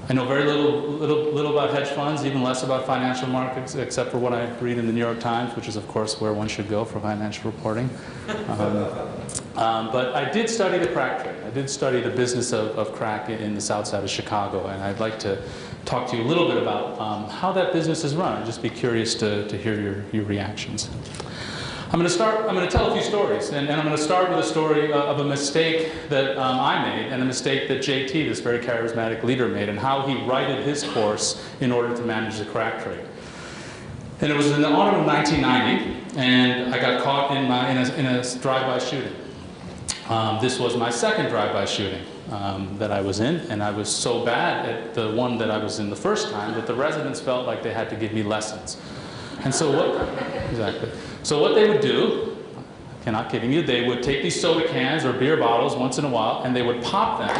I know very little about hedge funds, even less about financial markets, except for what I read in the New York Times, which is, of course, where one should go for financial reporting. But I did study the crack trade. I did study the business of crack in the south side of Chicago, and I'd like to talk to you a little bit about how that business is run. I'd just be curious to hear your reactions. I'm going to tell a few stories, and I'm going to start with a story of a mistake that I made, and a mistake that JT, this very charismatic leader, made, and how he righted his course in order to manage the crack trade. And it was in the autumn of 1990, and I got caught in a drive-by shooting. This was my second drive-by shooting that I was in, and I was so bad at the one that I was in the first time that the residents felt like they had to give me lessons. And so what they would do, I'm not kidding you, they would take these soda cans or beer bottles once in a while, and they would pop them,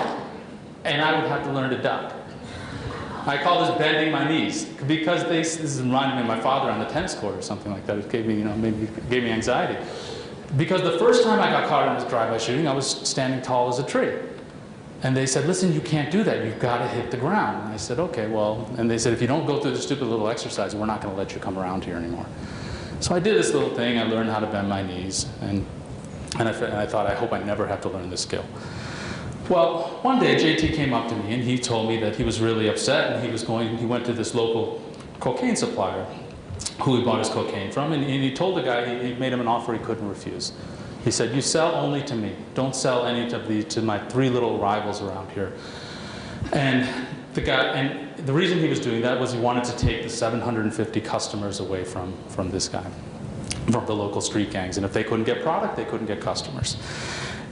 and I would have to learn to duck. I call this bending my knees, because this reminded me of my father on the tennis court or something like that. It gave me, gave me anxiety. Because the first time I got caught in this drive-by shooting, I was standing tall as a tree. And they said, listen, you can't do that. You've got to hit the ground. And I said, okay, well, and they said, if you don't go through this stupid little exercise, we're not going to let you come around here anymore. So I did this little thing. I learned how to bend my knees. And I thought, I hope I never have to learn this skill. Well, one day, JT came up to me, and he told me that he was really upset, and he went to this local cocaine supplier who he bought his cocaine from, and he told the guy, he made him an offer he couldn't refuse. He said, you sell only to me. Don't sell any to my three little rivals around here. And the reason he was doing that was he wanted to take the 750 customers away from this guy, from the local street gangs. And if they couldn't get product, they couldn't get customers.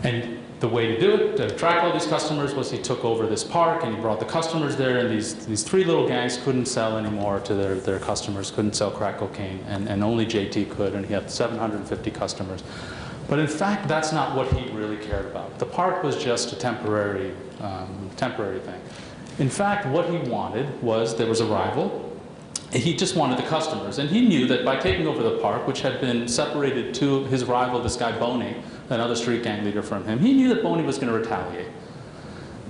And the way to do it, to attract all these customers, was he took over this park and he brought the customers there, and these three little gangs couldn't sell anymore to their customers, couldn't sell crack cocaine, and only JT could, and he had 750 customers. But in fact, that's not what he really cared about. The park was just a temporary thing. In fact, what he wanted was, there was a rival. He just wanted the customers. And he knew that by taking over the park, which had been separated to his rival, this guy Boney, another street gang leader from him, he knew that Boney was going to retaliate.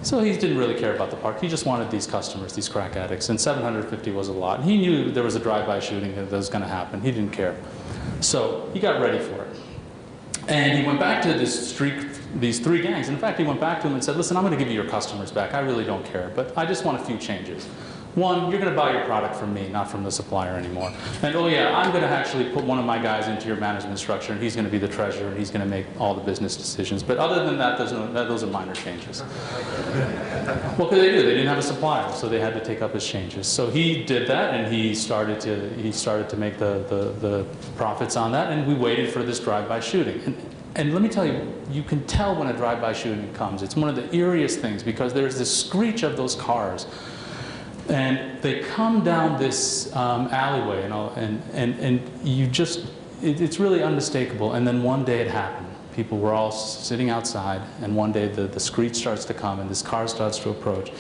So he didn't really care about the park. He just wanted these customers, these crack addicts. And 750 was a lot. He knew there was a drive-by shooting that was going to happen. He didn't care. So he got ready for it. And he went back to these three gangs. In fact, he went back to them and said, listen, I'm going to give you your customers back. I really don't care, but I just want a few changes. One, you're going to buy your product from me, not from the supplier anymore. And oh yeah, I'm going to actually put one of my guys into your management structure, and he's going to be the treasurer, and he's going to make all the business decisions. But other than that, those are minor changes. What could they do? They didn't have a supplier, so they had to take up his changes. So he did that, and he started to make the profits on that, and we waited for this drive-by shooting. And let me tell you, you can tell when a drive-by shooting comes. It's one of the eeriest things, because there's this screech of those cars. And they come down this alleyway, and you just, it's really unmistakable. And then one day it happened. People were all sitting outside, and one day the screech starts to come, and this car starts to approach.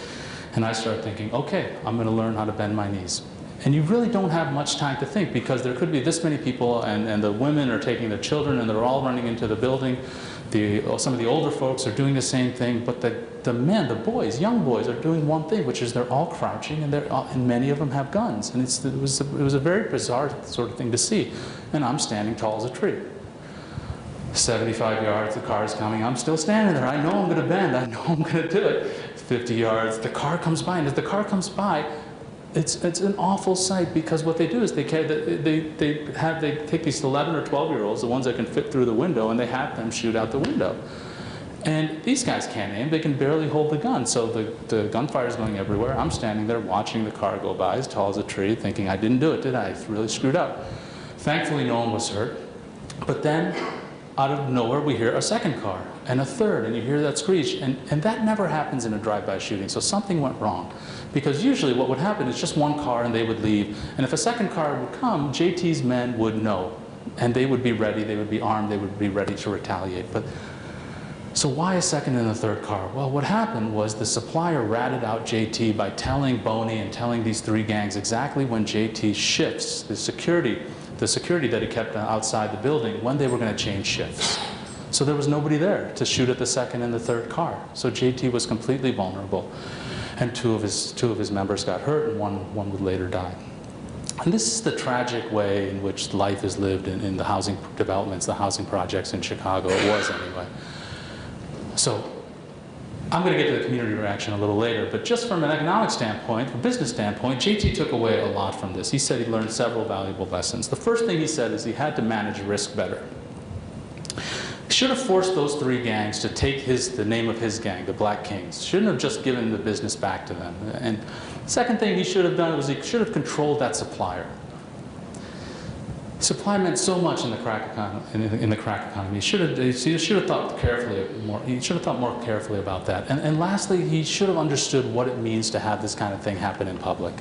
And I start thinking, okay, I'm going to learn how to bend my knees. And you really don't have much time to think, because there could be this many people, and the women are taking their children, and they're all running into the building. Some of the older folks are doing the same thing, but the men, the boys, young boys, are doing one thing, which is they're all crouching, and many of them have guns. And it was a very bizarre sort of thing to see. And I'm standing tall as a tree. 75 yards, the car is coming. I'm still standing there. I know I'm going to bend. I know I'm going to do it. 50 yards, the car comes by, and as the car comes by, it's an awful sight, because what they do is they take these 11 or 12-year-olds, the ones that can fit through the window, and they have them shoot out the window. And these guys can't aim. They can barely hold the gun. So the gunfire is going everywhere. I'm standing there watching the car go by, as tall as a tree, thinking, I didn't do it, did I? I really screwed up. Thankfully, no one was hurt. But then, out of nowhere, we hear a second car, and a third, and you hear that screech. And that never happens in a drive-by shooting, so something went wrong. Because usually what would happen is just one car, and they would leave. And if a second car would come, JT's men would know. And they would be ready, they would be armed, they would be ready to retaliate. So why a second and a third car? Well, what happened was the supplier ratted out JT by telling Boney and telling these three gangs exactly when JT shifts, the security that he kept outside the building, when they were going to change shifts. So there was nobody there to shoot at the second and the third car. So JT was completely vulnerable. and two of his members got hurt, and one would later die. And this is the tragic way in which life is lived in the housing developments, the housing projects in Chicago. It was anyway. So I'm going to get to the community reaction a little later, but just from an economic standpoint, a business standpoint, JT took away a lot from this. He said he learned several valuable lessons. The first thing he said is he had to manage risk better. He should have forced those three gangs to take the name of his gang, the Black Kings. Shouldn't have just given the business back to them. And second thing he should have done was he should have controlled that supplier. Supply meant so much in the crack economy. He should have thought carefully more. He should have thought more carefully about that. And lastly, he should have understood what it means to have this kind of thing happen in public.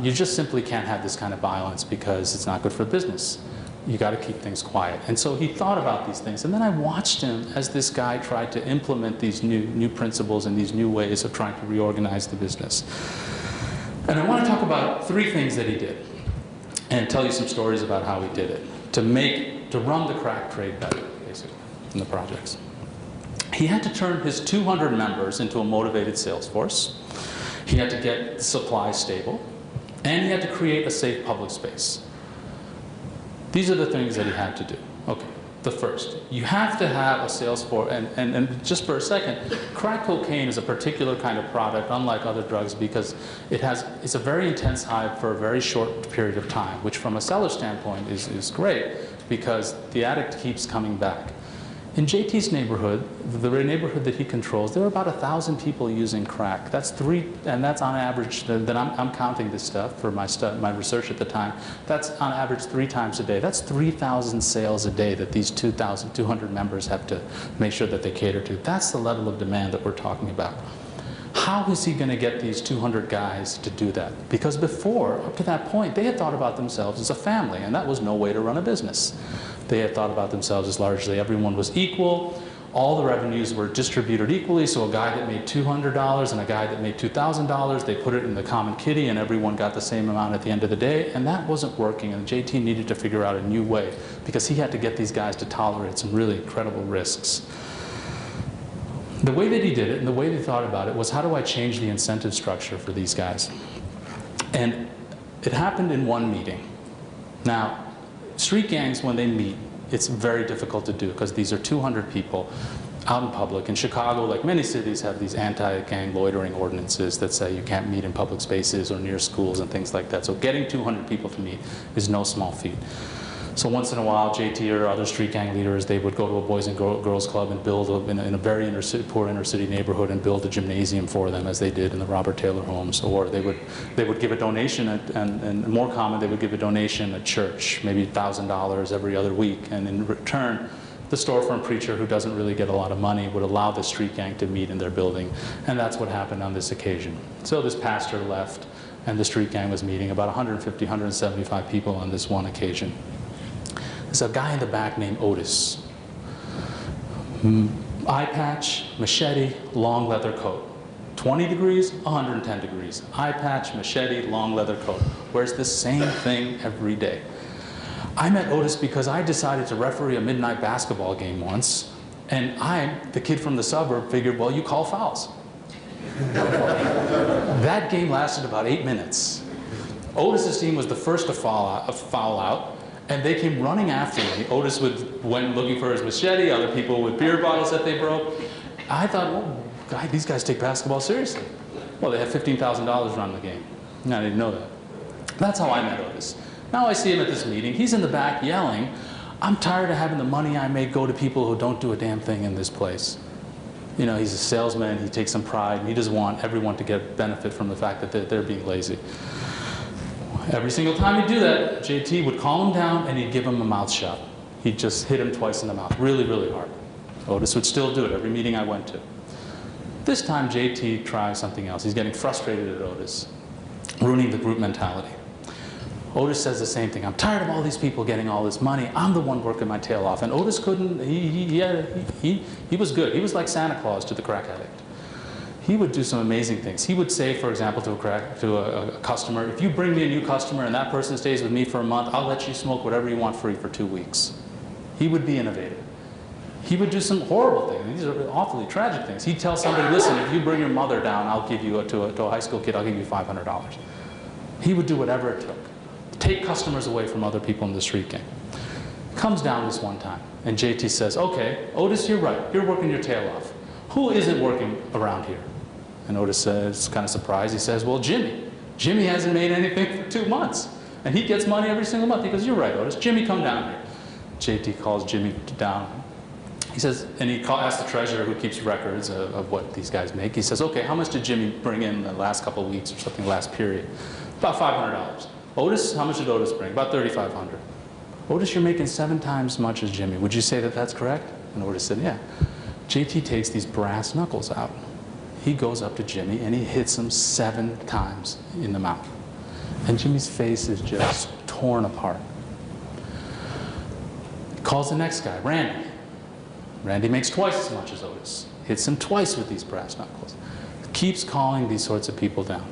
You just simply can't have this kind of violence because it's not good for business. You got to keep things quiet. And so he thought about these things. And then I watched him as this guy tried to implement these new principles and these new ways of trying to reorganize the business. And I want to talk about three things that he did, and tell you some stories about how he did it to run the crack trade better, basically, in the projects. He had to turn his 200 members into a motivated sales force. He had to get supply stable, and he had to create a safe public space. These are the things that he had to do. Okay, the first, you have to have a sales force, and just for a second, crack cocaine is a particular kind of product, unlike other drugs, because it's a very intense high for a very short period of time, which from a seller standpoint is great, because the addict keeps coming back. In JT's neighborhood, the neighborhood that he controls, there are about 1,000 people using crack. That's and that's on average, that I'm counting this stuff for my research at the time, that's on average 3 times a day. That's 3,000 sales a day that these 2,200 members have to make sure that they cater to. That's the level of demand that we're talking about. How is he going to get these 200 guys to do that? Because before, up to that point, they had thought about themselves as a family, and that was no way to run a business. They had thought about themselves as largely everyone was equal. All the revenues were distributed equally, so a guy that made $200 and a guy that made $2,000, they put it in the common kitty and everyone got the same amount at the end of the day, and that wasn't working, and JT needed to figure out a new way because he had to get these guys to tolerate some really incredible risks. The way that he did it and the way they thought about it was, how do I change the incentive structure for these guys? And it happened in one meeting. Now, street gangs, when they meet, it's very difficult to do because these are 200 people out in public. In Chicago, like many cities, have these anti-gang loitering ordinances that say you can't meet in public spaces or near schools and things like that. So getting 200 people to meet is no small feat. So once in a while, JT or other street gang leaders, they would go to a boys and girls club and build in a very poor inner city neighborhood and build a gymnasium for them, as they did in the Robert Taylor homes. Or they would give a donation, and more common, they would give a donation at church, maybe $1,000 every other week. And in return, the storefront preacher, who doesn't really get a lot of money, would allow the street gang to meet in their building. And that's what happened on this occasion. So this pastor left, and the street gang was meeting, about 150, 175 people on this one occasion. There's a guy in the back named Otis. Eye patch, machete, long leather coat. 20 degrees, 110 degrees. Eye patch, machete, long leather coat. Wears the same thing every day. I met Otis because I decided to referee a midnight basketball game once, and I, the kid from the suburb, figured, well, you call fouls. That game lasted about 8 minutes. Otis's team was the first to foul out. And they came running after me. Otis went looking for his machete, other people with beer bottles that they broke. I thought, well, these guys take basketball seriously. Well, they had $15,000 run the game. I didn't know that. That's how I met Otis. Now I see him at this meeting. He's in the back yelling, I'm tired of having the money I make go to people who don't do a damn thing in this place. You know, he's a salesman, he takes some pride, and he doesn't want everyone to get benefit from the fact that they're being lazy. Every single time he'd do that, JT would calm him down and he'd give him a mouth shot. He'd just hit him twice in the mouth, really, really hard. Otis would still do it every meeting I went to. This time JT tries something else. He's getting frustrated at Otis, ruining the group mentality. Otis says the same thing. I'm tired of all these people getting all this money. I'm the one working my tail off. And Otis couldn't, he was good. He was like Santa Claus to the crack addict. He would do some amazing things. He would say, for example, to a customer, if you bring me a new customer and that person stays with me for a month, I'll let you smoke whatever you want free for 2 weeks. He would be innovative. He would do some horrible things. These are awfully tragic things. He'd tell somebody, listen, if you bring your mother down, I'll give you, to a high school kid, I'll give you $500. He would do whatever it took. Take customers away from other people in the street gang. Comes down this one time, and JT says, okay, Otis, you're right. You're working your tail off. Who isn't working around here? And Otis says, kind of surprised, he says, well, Jimmy. Jimmy hasn't made anything for 2 months. And he gets money every single month. He goes, you're right, Otis. Jimmy, come down here. JT calls Jimmy down. He says, and he asks the treasurer who keeps records of what these guys make. He says, okay, how much did Jimmy bring in the last couple of weeks or something, last period? About $500. Otis, how much did Otis bring? About $3,500. Otis, you're making 7 times as much as Jimmy. Would you say that that's correct? And Otis said, yeah. JT takes these brass knuckles out. He goes up to Jimmy and he hits him 7 times in the mouth. And Jimmy's face is just torn apart. He calls the next guy, Randy. Randy makes twice as much as Otis. Hits him twice with these brass knuckles. Keeps calling these sorts of people down.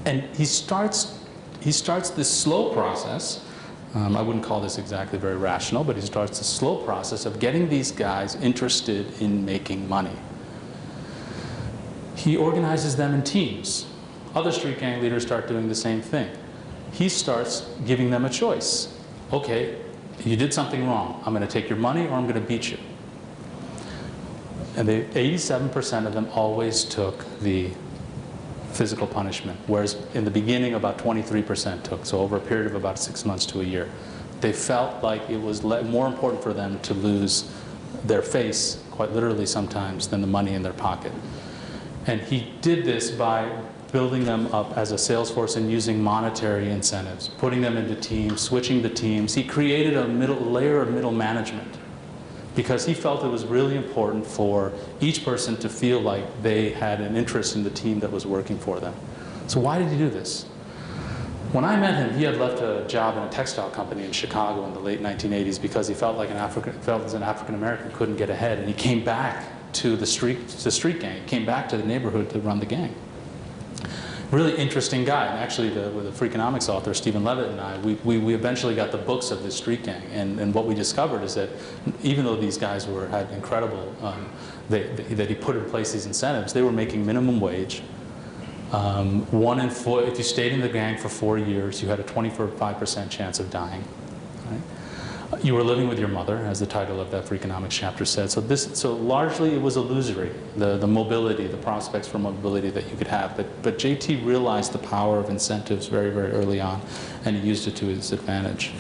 And he starts this slow process. I wouldn't call this exactly very rational, but he starts a slow process of getting these guys interested in making money. He organizes them in teams. Other street gang leaders start doing the same thing. He starts giving them a choice. Okay, you did something wrong. I'm going to take your money or I'm going to beat you. And 87% of them always took the physical punishment, whereas in the beginning about 23% took, so over a period of about 6 months to a year. They felt like it was more important for them to lose their face, quite literally sometimes, than the money in their pocket. And he did this by building them up as a sales force and using monetary incentives, putting them into teams, switching the teams. He created a layer of middle management because he felt it was really important for each person to feel like they had an interest in the team that was working for them. So why did he do this? When I met him, he had left a job in a textile company in Chicago in the late 1980s because he felt like as an African American couldn't get ahead, and he came back to the street gang. He came back to the neighborhood to run the gang. Really interesting guy, and actually with the Freakonomics author Stephen Levitt and I, we eventually got the books of this street gang, and what we discovered is that even though these guys had incredible, that he put in place these incentives, they were making minimum wage. 1 in 4, if you stayed in the gang for 4 years, you had a 25% chance of dying. Right? You were living with your mother, as the title of that Freakonomics chapter said. So largely it was illusory, the mobility, the prospects for mobility that you could have. But JT realized the power of incentives very, very early on, and he used it to his advantage.